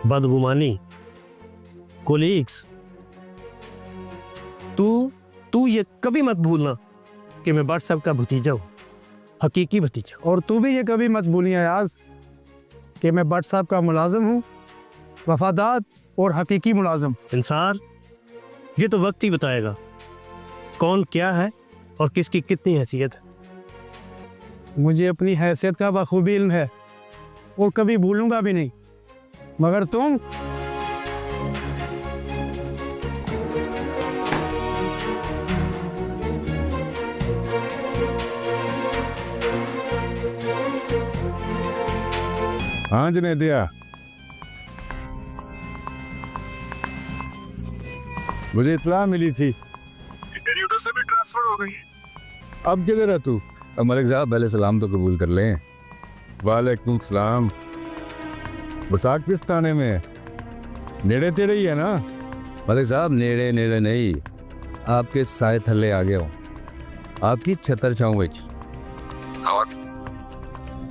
बदगुमानी, colleagues. तू ये कभी मत भूलना कि मैं बट साहब का भतीजा हूँ, हकीकी भतीजा। और तू भी ये कभी मत भूलिए अयाज कि मैं बट साहब का मुलाजिम हूँ, वफादार और हकीकी मुलाजिम। इंसार, ये तो वक्त ही बताएगा कौन क्या है और किसकी कितनी हैसियत है। मुझे अपनी हैसियत का बखूबी इल्म है और कभी भूलूंगा भी नहीं, मगर तुम हाँ जुनैदिया, मुझे इत्तला मिली थी तेरी उधर से भी ट्रांसफर हो गई। अब किधर है तू? मलिक साहब पहले सलाम तो कबूल कर लें। वालेकुम सलाम। बसाक किस थाने में है? नेड़े तेड़े ही है ना? मलिक साहब नेड़े नेड़े नहीं, आपके साए थल्ले आ गया हूँ, आपकी छतर छाऊँ। और